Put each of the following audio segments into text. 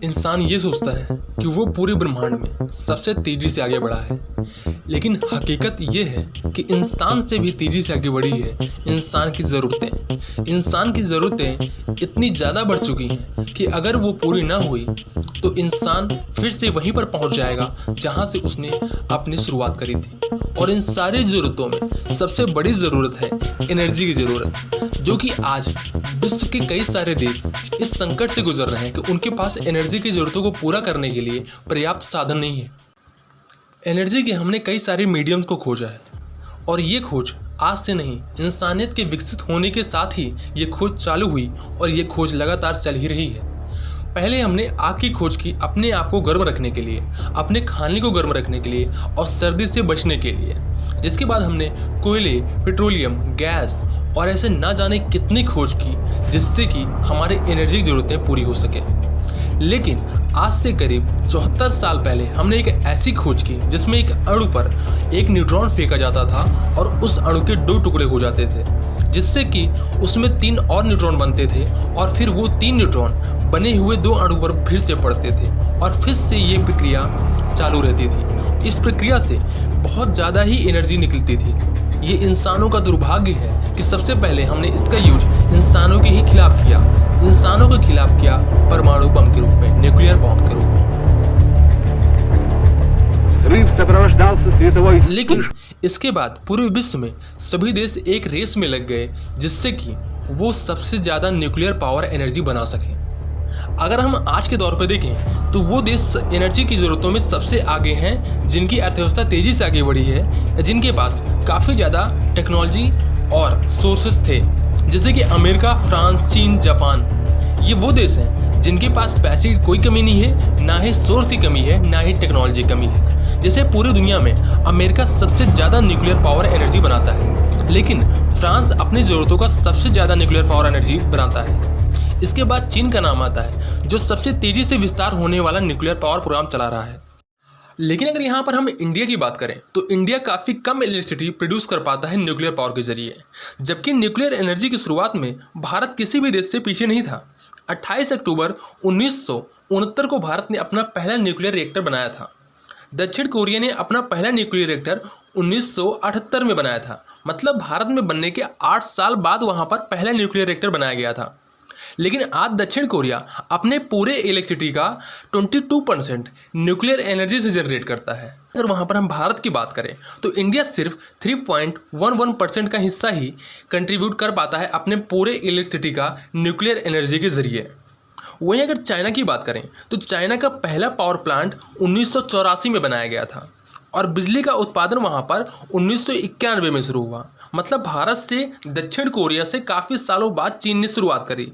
इंसान ये सोचता है कि वो पूरे ब्रह्मांड में सबसे तेजी से आगे बढ़ा है, लेकिन हकीकत ये है कि इंसान से भी तेजी से आगे बढ़ी है इंसान की ज़रूरतें। इंसान की ज़रूरतें इतनी ज़्यादा बढ़ चुकी हैं कि अगर वो पूरी ना हुई तो इंसान फिर से वहीं पर पहुंच जाएगा जहां से उसने अपनी शुरुआत करी थी। और इन सारी ज़रूरतों में सबसे बड़ी ज़रूरत है एनर्जी की ज़रूरत, जो कि आज विश्व के कई सारे देश इस संकट से गुजर रहे हैं कि उनके पास एनर्जी की ज़रूरतों को पूरा करने के लिए पर्याप्त साधन नहीं है। एनर्जी के हमने कई सारे मीडियम्स को खोजा है और ये खोज आज से नहीं, इंसानियत के विकसित होने के साथ ही ये खोज चालू हुई और ये खोज लगातार चल ही रही है। पहले हमने आग की खोज की अपने आप को गर्म रखने के लिए, अपने खाने को गर्म रखने के लिए और सर्दी से बचने के लिए। जिसके बाद हमने कोयले, पेट्रोलियम, गैस और ऐसे ना जाने कितनी खोज की जिससे कि हमारे एनर्जी की ज़रूरतें पूरी हो सके। लेकिन आज से करीब 74 साल पहले हमने एक ऐसी खोज की जिसमें एक अणु पर एक न्यूट्रॉन फेंका जाता था और उस अणु के 2 टुकड़े हो जाते थे, जिससे कि उसमें 3 और न्यूट्रॉन बनते थे और फिर वो 3 न्यूट्रॉन बने हुए 2 अणु पर फिर से पड़ते थे और फिर से ये प्रक्रिया चालू रहती थी। इस प्रक्रिया से बहुत ज़्यादा ही एनर्जी निकलती थी। ये इंसानों का दुर्भाग्य है कि सबसे पहले हमने इसका यूज इंसानों के ही खिलाफ किया, इंसानों के खिलाफ किया परमाणु बम के रूप में, न्यूक्लियर बम के रूप में। लेकिन इसके बाद पूरे विश्व में सभी देश एक रेस में लग गए जिससे कि वो सबसे ज़्यादा न्यूक्लियर पावर एनर्जी बना सकें। अगर हम आज के दौर पर देखें तो वो देश एनर्जी की ज़रूरतों में सबसे आगे हैं जिनकी अर्थव्यवस्था तेज़ी से आगे बढ़ी है, जिनके पास काफ़ी ज़्यादा टेक्नोलॉजी और सोर्सेस थे, जैसे कि अमेरिका, फ्रांस, चीन, जापान। ये वो देश हैं जिनके पास पैसे की कोई कमी नहीं है, ना ही सोर्स की कमी है, ना ही टेक्नोलॉजी की कमी है। जैसे पूरी दुनिया में अमेरिका सबसे ज़्यादा न्यूक्लियर पावर एनर्जी बनाता है, लेकिन फ्रांस अपनी ज़रूरतों का सबसे ज़्यादा न्यूक्लियर पावर एनर्जी बनाता है। इसके बाद चीन का नाम आता है जो सबसे तेज़ी से विस्तार होने वाला न्यूक्लियर पावर प्रोग्राम चला रहा है। लेकिन अगर यहाँ पर हम इंडिया की बात करें तो इंडिया काफ़ी कम इलेक्ट्रिसिटी प्रोड्यूस कर पाता है न्यूक्लियर पावर के जरिए, जबकि न्यूक्लियर एनर्जी की शुरुआत में भारत किसी भी देश से पीछे नहीं था। 28 अक्टूबर 1969 को भारत ने अपना पहला न्यूक्लियर रिएक्टर बनाया था। दक्षिण कोरिया ने अपना पहला न्यूक्लियर रिएक्टर 1978 में बनाया था। मतलब भारत में बनने के 8 साल बाद वहाँ पर पहला न्यूक्लियर रिएक्टर बनाया गया था। लेकिन आज दक्षिण कोरिया अपने पूरे इलेक्ट्रिसिटी का 22% न्यूक्लियर एनर्जी से जनरेट करता है। अगर वहाँ पर हम भारत की बात करें तो इंडिया सिर्फ 3.11% का हिस्सा ही कंट्रीब्यूट कर पाता है अपने पूरे इलेक्ट्रिसिटी का न्यूक्लियर एनर्जी के ज़रिए। वहीं अगर चाइना की बात करें तो चाइना का पहला पावर प्लांट 1984 में बनाया गया था और बिजली का उत्पादन वहाँ पर 1991 में शुरू हुआ। मतलब भारत से दक्षिण कोरिया से काफ़ी सालों बाद चीन ने शुरुआत करी।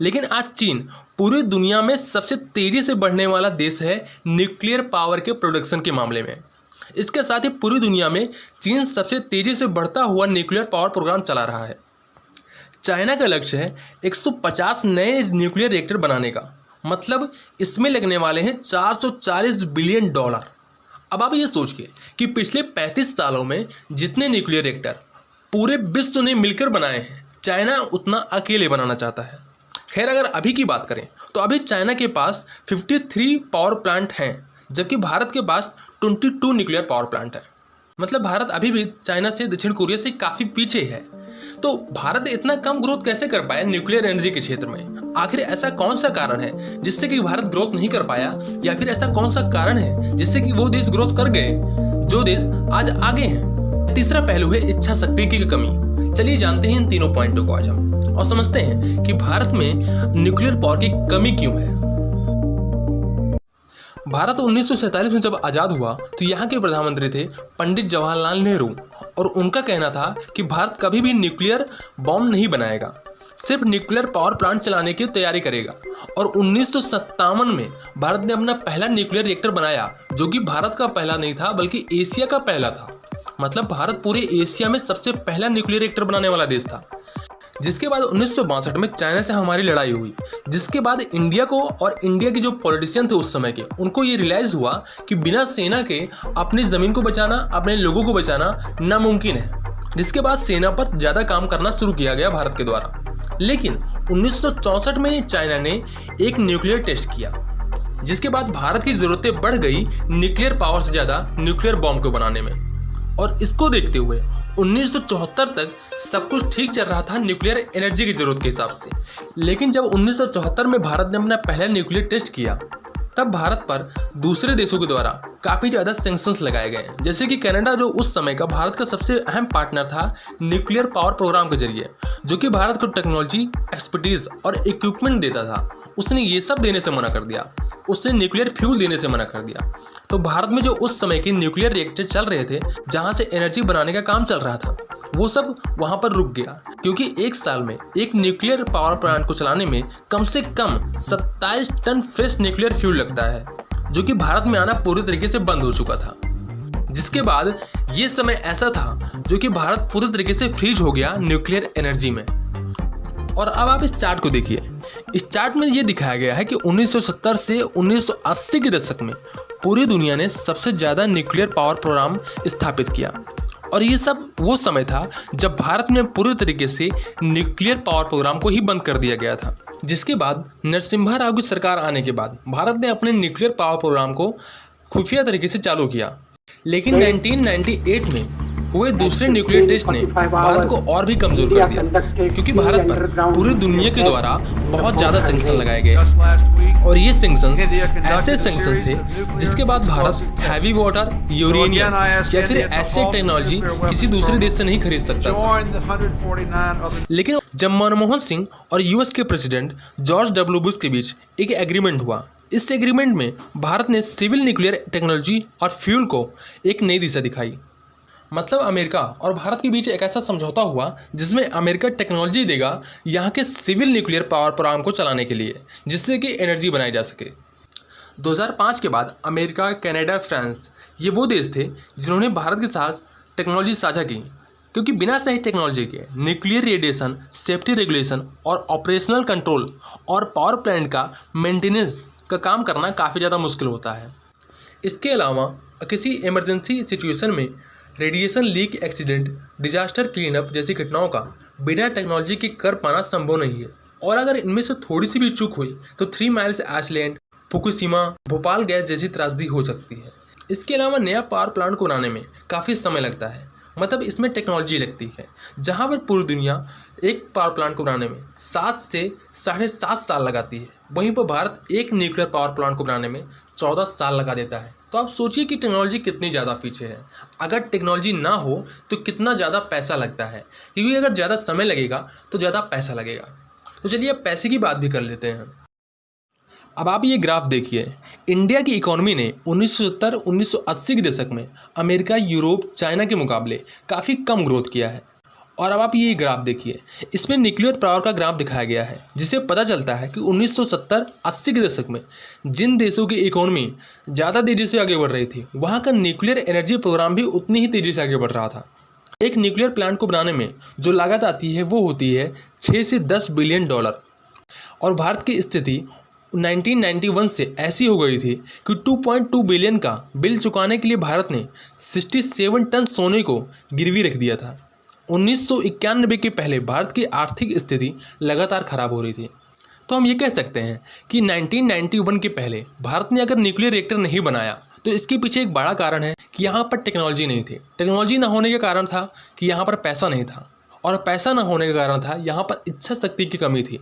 लेकिन आज चीन पूरी दुनिया में सबसे तेज़ी से बढ़ने वाला देश है न्यूक्लियर पावर के प्रोडक्शन के मामले में। इसके साथ ही पूरी दुनिया में चीन सबसे तेज़ी से बढ़ता हुआ न्यूक्लियर पावर प्रोग्राम चला रहा है। चाइना का लक्ष्य है 150 नए न्यूक्लियर रिएक्टर बनाने का, मतलब इसमें लगने वाले हैं $440 बिलियन। अब आप ये सोचिए कि पिछले 35 सालों में जितने न्यूक्लियर रिएक्टर पूरे विश्व ने मिलकर बनाए हैं, चाइना उतना अकेले बनाना चाहता है। खैर, अगर अभी की बात करें तो अभी चाइना के पास 53 पावर प्लांट हैं, जबकि भारत के पास 22 न्यूक्लियर पावर प्लांट है। मतलब भारत अभी भी चाइना से, दक्षिण कोरिया से काफ़ी पीछे है। तो भारत इतना कम ग्रोथ कैसे कर पाया न्यूक्लियर एनर्जी के क्षेत्र में? आखिर ऐसा कौन सा कारण है जिससे कि भारत ग्रोथ नहीं कर पाया, या फिर ऐसा कौन सा कारण है जिससे कि वो देश ग्रोथ कर गए जो देश आज आगे हैं? तीसरा पहलू है इच्छा शक्ति की कमी। चलिए जानते हैं इन तीनों पॉइंटों को आज हम और समझते हैं कि भारत में न्यूक्लियर पावर की कमी क्यों है। भारत 1947 में जब आज़ाद हुआ तो यहाँ के प्रधानमंत्री थे पंडित जवाहरलाल नेहरू, और उनका कहना था कि भारत कभी भी न्यूक्लियर बॉम्ब नहीं बनाएगा, सिर्फ न्यूक्लियर पावर प्लांट चलाने की तैयारी करेगा। और 1957 में भारत ने अपना पहला न्यूक्लियर रिएक्टर बनाया, जो कि भारत का पहला नहीं था बल्कि एशिया का पहला था। मतलब भारत पूरे एशिया में सबसे पहला न्यूक्लियर रिएक्टर बनाने वाला देश था। जिसके बाद 1962 में चाइना से हमारी लड़ाई हुई, जिसके बाद इंडिया को और इंडिया के जो पॉलिटिशियन थे उस समय के, उनको ये रियलाइज़ हुआ कि बिना सेना के अपनी ज़मीन को बचाना, अपने लोगों को बचाना नामुमकिन है। जिसके बाद सेना पर ज़्यादा काम करना शुरू किया गया भारत के द्वारा। लेकिन 1964 में चाइना ने एक न्यूक्लियर टेस्ट किया, जिसके बाद भारत की ज़रूरतें बढ़ गई न्यूक्लियर पावर से ज़्यादा न्यूक्लियर बॉम्ब को बनाने में। और इसको देखते हुए 1974 तक सब कुछ ठीक चल रहा था न्यूक्लियर एनर्जी की ज़रूरत के हिसाब से। लेकिन जब 1974 में भारत ने अपना पहला न्यूक्लियर टेस्ट किया, तब भारत पर दूसरे देशों के द्वारा काफ़ी ज़्यादा सैंक्शंस लगाए गए, जैसे कि कनाडा, जो उस समय का भारत का सबसे अहम पार्टनर था न्यूक्लियर पावर प्रोग्राम के जरिए, जो कि भारत को टेक्नोलॉजी, एक्सपर्टीज़ और इक्विपमेंट देता था, उसने ये सब देने से मना कर दिया। उसने न्यूक्लियर फ्यूल देने से मना कर दिया। तो भारत में जो उस समय के न्यूक्लियर रिएक्टर चल रहे थे, जहाँ से एनर्जी बनाने का काम चल रहा था, वो सब वहाँ पर रुक गया, क्योंकि एक साल में एक न्यूक्लियर पावर प्लांट को चलाने में कम से कम 27 टन फ्रेश न्यूक्लियर फ्यूल लगता है, जो कि भारत में आना पूरी तरीके से बंद हो चुका था। जिसके बाद ये समय ऐसा था जो कि भारत पूरी तरीके से फ्रीज हो गया न्यूक्लियर एनर्जी में। और अब आप इस चार्ट को देखिए। इस चार्ट में ये दिखाया गया है कि 1970 से 1980 के दशक में पूरी दुनिया ने सबसे ज़्यादा न्यूक्लियर पावर प्रोग्राम स्थापित किया, और ये सब वो समय था जब भारत में पूरी तरीके से न्यूक्लियर पावर प्रोग्राम को ही बंद कर दिया गया था। जिसके बाद नरसिम्हा राव की सरकार आने के बाद भारत ने अपने न्यूक्लियर पावर प्रोग्राम को खुफिया तरीके से चालू किया। लेकिन 1998 में हुए दूसरे न्यूक्लियर टेस्ट ने भारत को और भी कमजोर कर दिया, क्योंकि भारत पर पूरी दुनिया के द्वारा बहुत ज़्यादा सैंक्शन लगाए गए, और ये सैंक्शंस ऐसे सैंक्शंस थे जिसके बाद भारत हैवी वाटर, यूरेनियम या फिर ऐसे टेक्नोलॉजी किसी दूसरे देश से नहीं खरीद सकता था। लेकिन जब मनमोहन सिंह और यूएस के प्रेसिडेंट जॉर्ज डब्ल्यू बुश के बीच एक एग्रीमेंट हुआ, इस एग्रीमेंट में भारत ने सिविल न्यूक्लियर टेक्नोलॉजी और फ्यूल को एक नई दिशा दिखाई। मतलब अमेरिका और भारत के बीच एक ऐसा समझौता हुआ जिसमें अमेरिका टेक्नोलॉजी देगा यहाँ के सिविल न्यूक्लियर पावर प्रोग्राम को चलाने के लिए, जिससे कि एनर्जी बनाई जा सके। 2005 के बाद अमेरिका, कनाडा, फ्रांस, ये वो देश थे जिन्होंने भारत के साथ टेक्नोलॉजी साझा की, क्योंकि बिना सही टेक्नोलॉजी के न्यूक्लियर रेडिएशन, सेफ्टी रेगुलेशन और ऑपरेशनल कंट्रोल और पावर प्लांट का मेंटेनेंस का काम करना काफ़ी ज़्यादा मुश्किल होता है। इसके अलावा किसी इमरजेंसी सिचुएशन में radiation leak, accident, disaster cleanup जैसी घटनाओं का बिना टेक्नोलॉजी के कर पाना संभव नहीं है, और अगर इनमें से थोड़ी सी भी चूक हुई तो 3 miles island, Fukushima, Bhopal gas जैसी त्रासदी हो सकती है। इसके अलावा नया पावर प्लांट को बनाने में काफ़ी समय लगता है, मतलब इसमें टेक्नोलॉजी लगती है। जहाँ पर पूरी दुनिया एक पावर प्लांट को बनाने में 7 से 7.5 साल लगाती है, वहीं पर भारत एक न्यूक्लियर पावर प्लांट को बनाने में 14 साल लगा देता है। तो आप सोचिए कि टेक्नोलॉजी कितनी ज़्यादा पीछे है। अगर टेक्नोलॉजी ना हो तो कितना ज़्यादा पैसा लगता है, क्योंकि अगर ज़्यादा समय लगेगा तो ज़्यादा पैसा लगेगा। तो चलिए अब पैसे की बात भी कर लेते हैं। अब आप ये ग्राफ देखिए। इंडिया की इकोनॉमी ने 1970-1980 के दशक में अमेरिका, यूरोप, चाइना के मुकाबले काफ़ी कम ग्रोथ किया है। और अब आप ये ग्राफ देखिए, इसमें न्यूक्लियर पावर का ग्राफ दिखाया गया है, जिससे पता चलता है कि 1970-80 के दशक में जिन देशों की इकोनॉमी ज़्यादा तेज़ी से आगे बढ़ रही थी, वहाँ का न्यूक्लियर एनर्जी प्रोग्राम भी उतनी ही तेज़ी से आगे बढ़ रहा था। एक न्यूक्लियर प्लांट को बनाने में जो लागत आती है वो होती है 6 से 10 बिलियन डॉलर। और भारत की स्थिति 1991 से ऐसी हो गई थी कि 2.2 बिलियन का बिल चुकाने के लिए भारत ने 67 टन सोने को गिरवी रख दिया था। 1991 के पहले भारत की आर्थिक स्थिति लगातार खराब हो रही थी। तो हम ये कह सकते हैं कि 1991 के पहले भारत ने अगर न्यूक्लियर रिएक्टर नहीं बनाया तो इसके पीछे एक बड़ा कारण है कि यहाँ पर टेक्नोलॉजी नहीं थी। टेक्नोलॉजी ना होने के कारण था कि यहाँ पर पैसा नहीं था, और पैसा ना होने के कारण था यहाँ पर इच्छा शक्ति की कमी थी।